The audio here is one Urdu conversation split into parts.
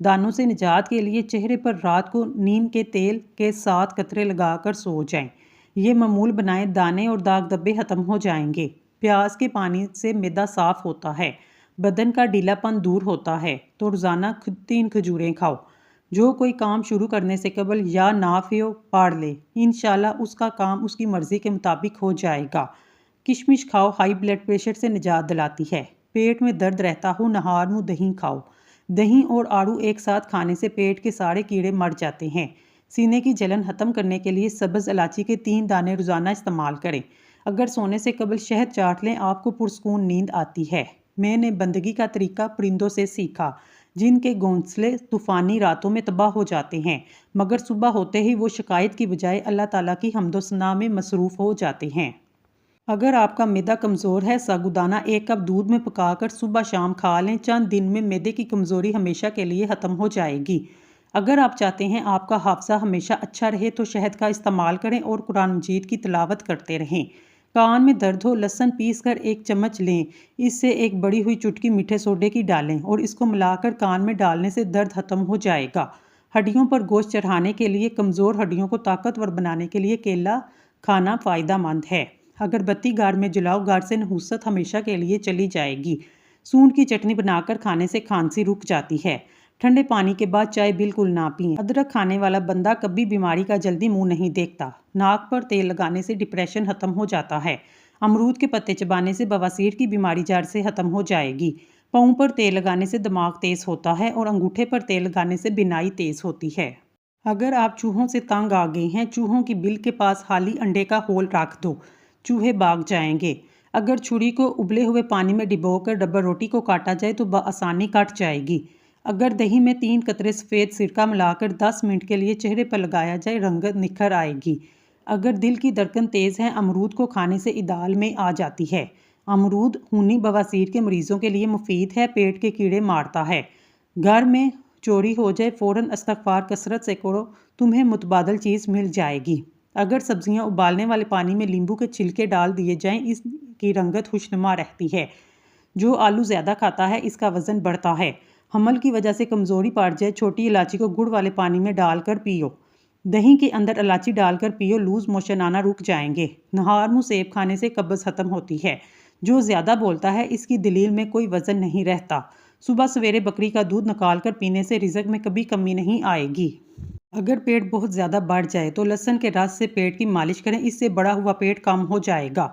دانوں سے نجات کے لیے چہرے پر رات کو نیم کے تیل کے 7 قطرے لگا کر سو جائیں۔ یہ معمول بنائیں، دانے اور داغ دھبے ختم ہو جائیں گے۔ پیاز کے پانی سے معدہ صاف ہوتا ہے، بدن کا ڈھیلا پن دور ہوتا ہے، تو روزانہ 3 کھجوریں کھاؤ۔ جو کوئی کام شروع کرنے سے قبل یا نافع پڑھ لے، انشاءاللہ اس کا کام اس کی مرضی کے مطابق ہو جائے گا۔ کشمش کھاؤ، ہائی بلڈ پریشر سے نجات دلاتی ہے۔ پیٹ میں درد رہتا ہو، نہار منہ دہی کھاؤ۔ دہی اور آڑو ایک ساتھ کھانے سے پیٹ کے سارے کیڑے مر جاتے ہیں۔ سینے کی جلن ختم کرنے کے لیے سبز الائچی کے 3 دانے روزانہ استعمال کریں۔ اگر سونے سے قبل شہد چاٹ لیں، آپ کو پرسکون نیند آتی ہے۔ میں نے بندگی کا طریقہ پرندوں سے سیکھا، جن کے گھونسلے طوفانی راتوں میں تباہ ہو جاتے ہیں، مگر صبح ہوتے ہی وہ شکایت کی بجائے اللہ تعالیٰ کی حمد و ثنا میں مصروف ہو جاتے ہیں۔ اگر آپ کا معدہ کمزور ہے، ساگودانہ 1 کپ دودھ میں پکا کر صبح شام کھا لیں، چند دن میں معدے کی کمزوری ہمیشہ کے لیے ختم ہو جائے گی۔ اگر آپ چاہتے ہیں آپ کا حافظہ ہمیشہ اچھا رہے تو شہد کا استعمال کریں اور قرآن مجید کی تلاوت کرتے رہیں۔ کان میں درد ہو، لہسن پیس کر 1 چمچ لیں، اس سے ایک بڑی ہوئی چٹکی میٹھے سوڈے کی ڈالیں اور اس کو ملا کر کان میں ڈالنے سے درد ختم ہو جائے گا۔ ہڈیوں پر گوشت چڑھانے کے لیے، کمزور ہڈیوں کو طاقتور بنانے کے لیے کیلا کھانا فائدہ مند ہے۔ اگر بتی گھر میں جلاؤ، گھر سے نحوست ہمیشہ کے لیے چلی جائے گی۔ سونڈ کی چٹنی بنا کر کھانے سے کھانسی رک جاتی ہے۔ ٹھنڈے پانی کے بعد چائے بالکل نہ پئیں۔ ادرک کھانے والا بندہ کبھی بیماری کا جلدی منہ نہیں دیکھتا۔ ناک پر تیل لگانے سے ڈپریشن ختم ہو جاتا ہے۔ امرود کے پتے چبانے سے بواسیر کی بیماری جڑ سے ختم ہو جائے گی۔ پاؤں پر تیل لگانے سے دماغ تیز ہوتا ہے اور انگوٹھے پر تیل لگانے سے بینائی تیز ہوتی ہے۔ اگر آپ چوہوں سے تنگ آ گئے ہیں، چوہوں کی بل کے پاس خالی انڈے کا ہول رکھ دو، چوہے بھاگ جائیں گے۔ اگر چھری کو ابلے ہوئے پانی میں ڈبو کر ڈبل روٹی کو کاٹا جائے تو بآسانی کٹ جائے گی۔ اگر دہی میں 3 قطرے سفید سرکہ ملا کر 10 منٹ کے لیے چہرے پر لگایا جائے، رنگت نکھر آئے گی۔ اگر دل کی دھڑکن تیز ہے، امرود کو کھانے سے اعتدال میں آ جاتی ہے۔ امرود خونی بواسیر کے مریضوں کے لیے مفید ہے، پیٹ کے کیڑے مارتا ہے۔ گھر میں چوری ہو جائے، فوراً استغفار کثرت سے کرو، تمہیں متبادل چیز مل جائے گی۔ اگر سبزیاں ابالنے والے پانی میں لیمبو کے چھلکے ڈال دیے جائیں، اس کی رنگت خوشنما رہتی ہے۔ جو آلو زیادہ کھاتا ہے، اس کا وزن بڑھتا ہے۔ حمل کی وجہ سے کمزوری پڑ جائے، چھوٹی الائچی کو گڑ والے پانی میں ڈال کر پیو۔ دہی کے اندر الائچی ڈال کر پیو، لوز موشن آنا رک جائیں گے۔ نہار منہ سیب کھانے سے قبض ختم ہوتی ہے۔ جو زیادہ بولتا ہے، اس کی دلیل میں کوئی وزن نہیں رہتا۔ صبح سویرے بکری کا دودھ نکال کر پینے سے رزق میں کبھی کمی نہیں آئے گی۔ اگر پیٹ بہت زیادہ بڑھ جائے تو لہسن کے رس سے پیٹ کی مالش کریں، اس سے بڑا ہوا پیٹ کم ہو جائے گا۔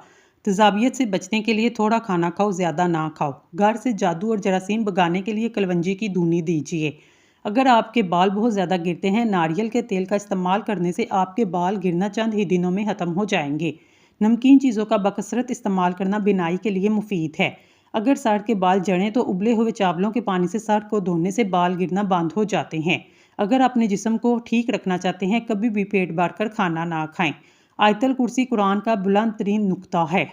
تیزابیت سے بچنے کے لیے تھوڑا کھانا کھاؤ، زیادہ نہ کھاؤ۔ گھر سے جادو اور جراثیم بھگانے کے لیے کلونجی کی دھونی دیجیے۔ اگر آپ کے بال بہت زیادہ گرتے ہیں، ناریل کے تیل کا استعمال کرنے سے آپ کے بال گرنا چند ہی دنوں میں ختم ہو جائیں گے۔ نمکین چیزوں کا بکثرت استعمال کرنا بینائی کے لیے مفید ہے۔ اگر سر کے بال جڑیں تو ابلے ہوئے چاولوں کے پانی سے سر کو دھونے سے بال گرنا بند ہو جاتے ہیں۔ اگر اپنے جسم کو ٹھیک رکھنا چاہتے ہیں، کبھی بھی پیٹ بھر کر کھانا نہ کھائیں۔ آیت الکرسی قرآن کا بلند ترین نقطہ ہے۔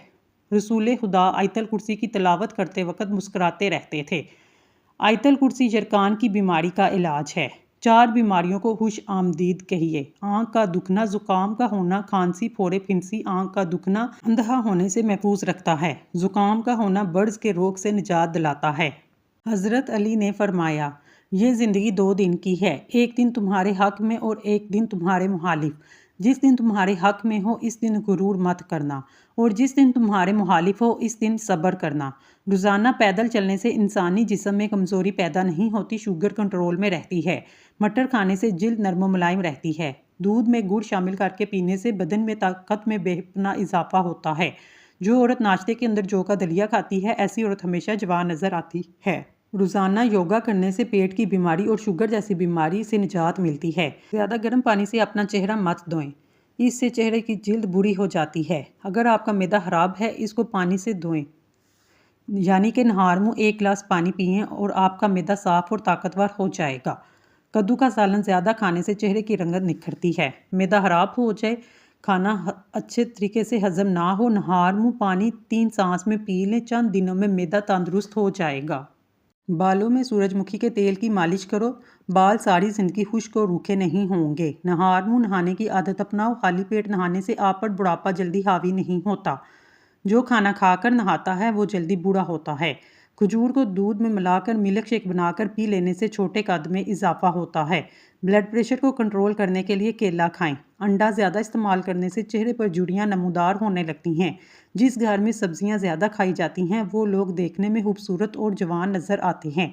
رسول خدا آیت الکرسی کی تلاوت کرتے وقت مسکراتے رہتے تھے۔ آیت الکرسی یرقان کی بیماری کا علاج ہے۔ 4 بیماریوں کو خوش آمدید کہیے: آنکھ کا دکھنا، زکام کا ہونا، کھانسی، پھوڑے پھنسی۔ آنکھ کا دکھنا اندھا ہونے سے محفوظ رکھتا ہے۔ زکام کا ہونا برڈز کے روگ سے نجات دلاتا ہے۔ حضرت علی نے فرمایا، یہ زندگی 2 دن کی ہے، ایک دن تمہارے حق میں اور ایک دن تمہارے مخالف۔ جس دن تمہارے حق میں ہو اس دن غرور مت کرنا، اور جس دن تمہارے مخالف ہو اس دن صبر کرنا۔ روزانہ پیدل چلنے سے انسانی جسم میں کمزوری پیدا نہیں ہوتی، شوگر کنٹرول میں رہتی ہے۔ مٹر کھانے سے جلد نرم و ملائم رہتی ہے۔ دودھ میں گڑ شامل کر کے پینے سے بدن میں طاقت میں بے پناہ اضافہ ہوتا ہے۔ جو عورت ناشتے کے اندر جو کا دلیا کھاتی ہے، ایسی عورت ہمیشہ جوان نظر آتی ہے۔ روزانہ یوگا کرنے سے پیٹ کی بیماری اور شوگر جیسی بیماری سے نجات ملتی ہے۔ زیادہ گرم پانی سے اپنا چہرہ مت دھوئیں، اس سے چہرے کی جلد بری ہو جاتی ہے۔ اگر آپ کا معدہ خراب ہے، اس کو پانی سے دھوئیں، یعنی کہ نہار منہ 1 گلاس پانی پئیں اور آپ کا معدہ صاف اور طاقتور ہو جائے گا۔ کدو کا سالن زیادہ کھانے سے چہرے کی رنگت نکھرتی ہے۔ معدہ خراب ہو جائے، کھانا اچھے طریقے سے ہضم نہ ہو، نہار منہ پانی 3 سانس میں پی لیں، چند دنوں میں معدہ تندرست ہو جائے گا۔ بالوں میں سورج مکھی کے تیل کی مالش کرو، بال ساری زندگی خشک اور روکھے نہیں ہوں گے۔ نہار منہ نہانے کی عادت اپناؤ، خالی پیٹ نہانے سے آپ پر بڑھاپا جلدی حاوی نہیں ہوتا۔ جو کھانا کھا کر نہاتا ہے وہ جلدی بوڑھا ہوتا ہے۔ کھجور کو دودھ میں ملا کر ملک شیک بنا کر پی لینے سے چھوٹے قد میں اضافہ ہوتا ہے۔ بلڈ پریشر کو کنٹرول کرنے کے لیے کیلا کھائیں۔ انڈا زیادہ استعمال کرنے سے چہرے پر جھریاں نمودار ہونے لگتی ہیں۔ جس گھر میں سبزیاں زیادہ کھائی جاتی ہیں وہ لوگ دیکھنے میں خوبصورت اور جوان نظر آتے ہیں۔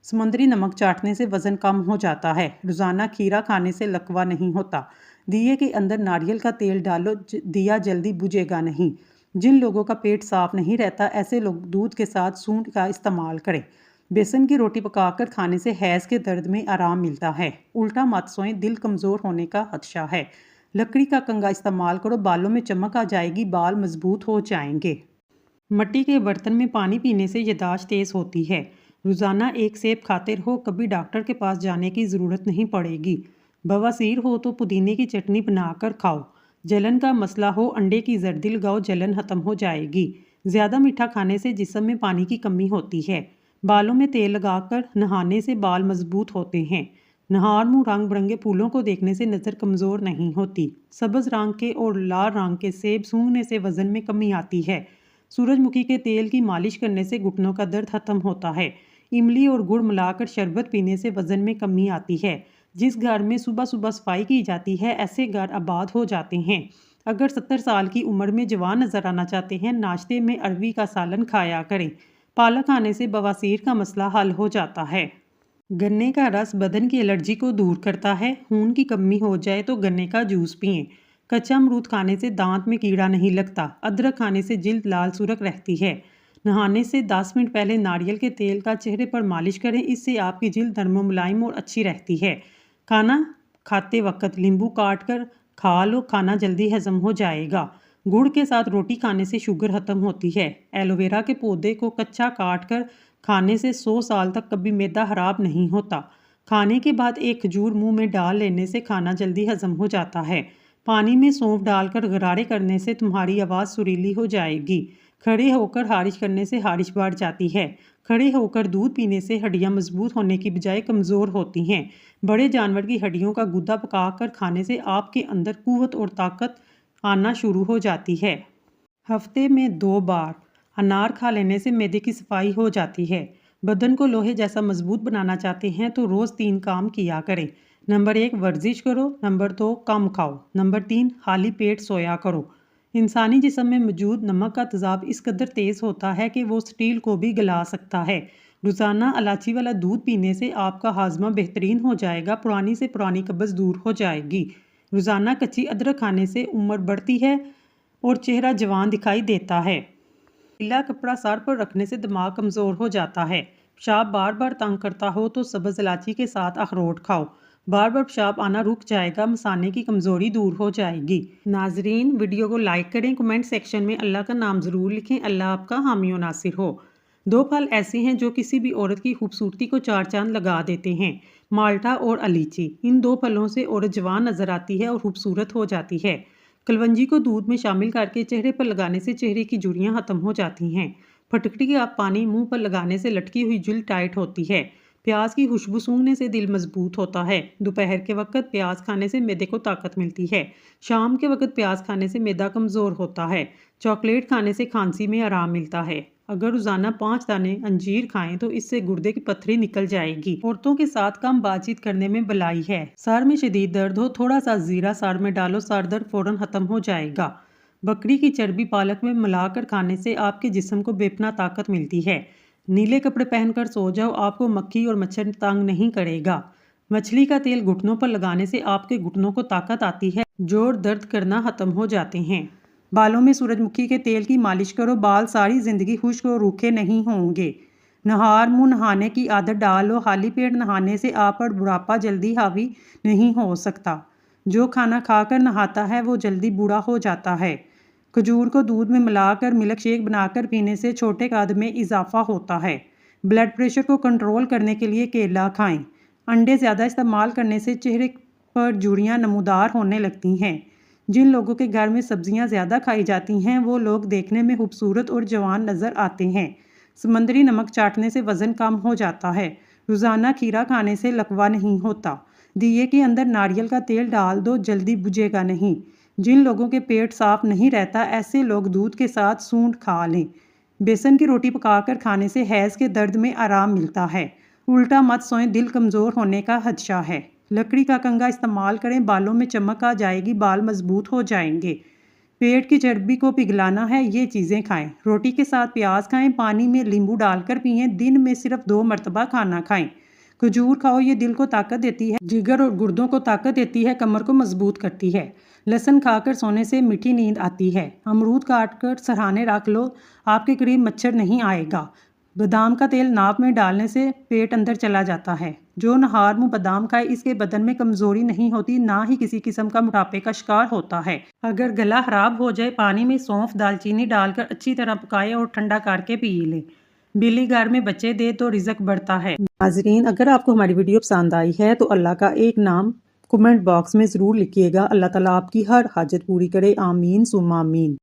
سمندری نمک چاٹنے سے وزن کم ہو جاتا ہے۔ روزانہ کھیرا کھانے سے لکوہ نہیں ہوتا۔ دیے کے اندر ناریل کا تیل ڈالو، دیا جلدی بجھے گا نہیں۔ جن لوگوں کا پیٹ صاف نہیں رہتا ایسے لوگ دودھ کے ساتھ سونڈ کا استعمال کریں۔ بیسن کی روٹی پکا کر کھانے سے حیض کے درد میں آرام ملتا ہے۔ الٹا مت سوئیں، دل کمزور ہونے کا خدشہ ہے۔ لکڑی کا کنگا استعمال کرو، بالوں میں چمک آ جائے گی، بال مضبوط ہو جائیں گے۔ مٹی کے برتن میں پانی پینے سے یادداشت تیز ہوتی ہے۔ روزانہ ایک سیب کھاتے رہو، کبھی ڈاکٹر کے پاس جانے کی ضرورت نہیں پڑے گی۔ بواسیر ہو تو پودینے کی چٹنی بنا کر کھاؤ۔ جلن کا مسئلہ ہو، انڈے کی زردی لگاؤ، جلن ختم ہو جائے گی۔ زیادہ میٹھا کھانے سے جسم میں پانی کی کمی ہوتی ہے۔ بالوں میں تیل لگا کر نہانے سے بال مضبوط ہوتے ہیں۔ نہار منہ رنگ برنگے پھولوں کو دیکھنے سے نظر کمزور نہیں ہوتی۔ سبز رنگ کے اور لال رنگ کے سیب سونگھنے سے وزن میں کمی آتی ہے۔ سورج مکھی کے تیل کی مالش کرنے سے گھٹنوں کا درد ختم ہوتا ہے۔ املی اور گڑ ملا کر شربت پینے سے وزن میں کمی آتی ہے۔ جس گھر میں صبح صبح صفائی کی جاتی ہے ایسے گھر آباد ہو جاتے ہیں۔ اگر 70 سال کی عمر میں جوان نظر آنا چاہتے ہیں، ناشتے میں اروی کا سالن کھایا کریں۔ پالک کھانے سے بواسیر کا مسئلہ حل ہو جاتا ہے۔ گنے کا رس بدن کی الرجی کو دور کرتا ہے۔ خون کی کمی ہو جائے تو گنے کا جوس پئیں۔ کچا امرود کھانے سے دانت میں کیڑا نہیں لگتا۔ ادرک کھانے سے جلد لال سرخ رہتی ہے۔ نہانے سے 10 منٹ پہلے ناریل کے تیل کا چہرے پر مالش کریں، اس سے آپ کی جلد نرم و ملائم اور اچھی رہتی ہے۔ کھانا کھاتے وقت لیمبو کاٹ کر کھا لو، کھانا جلدی ہضم ہو جائے گا۔ گڑ کے ساتھ روٹی کھانے سے شوگر ختم ہوتی ہے۔ ایلو ویرا کے پودے کو کچا کاٹ کر کھانے سے 100 سال تک کبھی معدہ خراب نہیں ہوتا۔ کھانے کے بعد ایک کھجور منہ میں ڈال لینے سے کھانا جلدی ہضم ہو جاتا ہے۔ پانی میں سونف ڈال کر غرارے کرنے سے تمہاری آواز سریلی ہو جائے گی۔ کھڑے ہو کر خارش کرنے سے خارش بڑھ جاتی ہے۔ کھڑے ہو کر دودھ پینے سے ہڈیاں مضبوط ہونے کی بجائے کمزور ہوتی ہیں۔ بڑے جانور کی ہڈیوں کا گدا پکا کر کھانے سے آپ کے اندر قوت اور طاقت آنا شروع ہو جاتی ہے۔ ہفتے میں 2 بار انار کھا لینے سے معدے کی صفائی ہو جاتی ہے۔ بدن کو لوہے جیسا مضبوط بنانا چاہتے ہیں تو روز 3 کام کیا کریں۔ نمبر 1 ورزش کرو، نمبر 2 کم کھاؤ، نمبر 3 خالی پیٹ سویا کرو۔ انسانی جسم میں موجود نمک کا تیزاب اس قدر تیز ہوتا ہے کہ وہ سٹیل کو بھی گلا سکتا ہے۔ روزانہ الائچی والا دودھ پینے سے آپ کا ہاضمہ بہترین ہو جائے گا، پرانی سے پرانی قبض دور ہو جائے گی۔ روزانہ کچی ادرک کھانے سے عمر بڑھتی ہے اور چہرہ جوان دکھائی دیتا ہے۔ گیلا کپڑا سر پر رکھنے سے دماغ کمزور ہو جاتا ہے۔ پیشاب بار بار تنگ کرتا ہو تو سبز الائچی کے ساتھ اخروٹ کھاؤ۔ بار بار پیشاب آنا رک جائے گا، مثانے کی کمزوری دور ہو جائے گی۔ ناظرین، ویڈیو کو لائک کریں، کمنٹ سیکشن میں اللہ کا نام ضرور لکھیں۔ اللہ آپ کا حامی و ناصر ہو۔ 2 پھل ایسے ہیں جو کسی بھی عورت کی خوبصورتی کو 4 چاند لگا دیتے ہیں، مالٹا اور الیچی۔ ان 2 پھلوں سے عورت جوان نظر آتی ہے اور خوبصورت ہو جاتی ہے۔ کلونجی کو دودھ میں شامل کر کے چہرے پر لگانے سے چہرے کی جھریاں ختم ہو جاتی ہیں۔ پھٹکڑی کا پانی منہ پر لگانے سے لٹکی ہوئی جلد ٹائٹ ہوتی ہے۔ پیاز کی خوشبو سونگھنے سے دل مضبوط ہوتا ہے۔ دوپہر کے وقت پیاز کھانے سے معدے کو طاقت ملتی ہے۔ شام کے وقت پیاز کھانے سے معدہ کمزور ہوتا ہے۔ چاکلیٹ کھانے سے کھانسی میں آرام ملتا ہے۔ اگر روزانہ 5 دانے انجیر کھائیں تو اس سے گردے کی پتھری نکل جائے گی۔ عورتوں کے ساتھ کم بات چیت کرنے میں بھلائی ہے۔ سر میں شدید درد ہو، تھوڑا سا زیرہ سر میں ڈالو، سر درد فوراً ختم ہو جائے گا۔ بکری کی چربی پالک میں ملا کر کھانے سے آپ کے جسم کو بے پناہ طاقت ملتی ہے۔ نیلے کپڑے پہن کر سو جاؤ، آپ کو مکھی اور مچھر تنگ نہیں کرے گا۔ مچھلی کا تیل گھٹنوں پر لگانے سے آپ کے گھٹنوں کو طاقت آتی ہے، جوڑ درد کرنا ختم ہو جاتے ہیں۔ بالوں میں سورج مکھی کے تیل کی مالش کرو، بال ساری زندگی خشک اور روکھے نہیں ہوں گے۔ نہار منہ نہانے کی عادت ڈالو، خالی پیٹ نہانے سے آپ پر بڑھاپا جلدی حاوی نہیں ہو سکتا۔ جو کھانا کھا کر نہاتا ہے وہ جلدی بوڑھا ہو جاتا ہے۔ کھجور کو دودھ میں ملا کر ملک شیک بنا کر پینے سے چھوٹے قد میں اضافہ ہوتا ہے۔ بلڈ پریشر کو کنٹرول کرنے کے لیے کیلا کھائیں۔ انڈے زیادہ استعمال کرنے سے چہرے پر جھریاں نمودار ہونے لگتی ہیں۔ جن لوگوں کے گھر میں سبزیاں زیادہ کھائی جاتی ہیں وہ لوگ دیکھنے میں خوبصورت اور جوان نظر آتے ہیں۔ سمندری نمک چاٹنے سے وزن کم ہو جاتا ہے۔ روزانہ کھیرا کھانے سے لکوہ نہیں ہوتا۔ دیے کے اندر ناریل کا تیل ڈال دو، جلدی بجھے گا نہیں۔ جن لوگوں کے پیٹ صاف نہیں رہتا ایسے لوگ دودھ کے ساتھ سونڈ کھا لیں۔ بیسن کی روٹی پکا کر کھانے سے حیض کے درد میں آرام ملتا ہے۔ الٹا مت سوئیں، دل کمزور ہونے کا خدشہ ہے۔ لکڑی کا کنگھا استعمال کریں، بالوں میں چمک آ جائے گی، بال مضبوط ہو جائیں گے۔ پیٹ کی چربی کو پگھلانا ہے، یہ چیزیں کھائیں۔ روٹی کے ساتھ پیاز کھائیں، پانی میں لیمبو ڈال کر پئیں، دن میں صرف 2 مرتبہ کھانا کھائیں۔ کھجور کھاؤ، یہ دل کو طاقت دیتی ہے، جگر اور گردوں کو طاقت دیتی ہے، کمر کو مضبوط کرتی ہے۔ لہسن کھا کر سونے سے میٹھی نیند آتی ہے۔ امرود کاٹ کر سرہانے رکھ لو، آپ کے قریب مچھر نہیں آئے گا۔ بادام کا تیل ناک میں ڈالنے سے پیٹ اندر چلا جاتا ہے۔ جو نہار منہ بادام کھائے، اس کے بدن میں کمزوری نہیں ہوتی، نہ ہی کسی قسم کا موٹاپے کا شکار ہوتا ہے۔ اگر گلا خراب ہو جائے، پانی میں سونف دال چینی ڈال کر اچھی طرح پکائے اور ٹھنڈا کر کے پی لیں۔ بلی گھر میں بچے دے تو رزق بڑھتا ہے۔ ناظرین، اگر آپ کو ہماری ویڈیو پسند آئی ہے تو اللہ کا ایک نام کمنٹ باکس میں ضرور لکھیے گا۔ اللہ تعالیٰ آپ کی ہر حاجت پوری کرے، آمین ثم آمین۔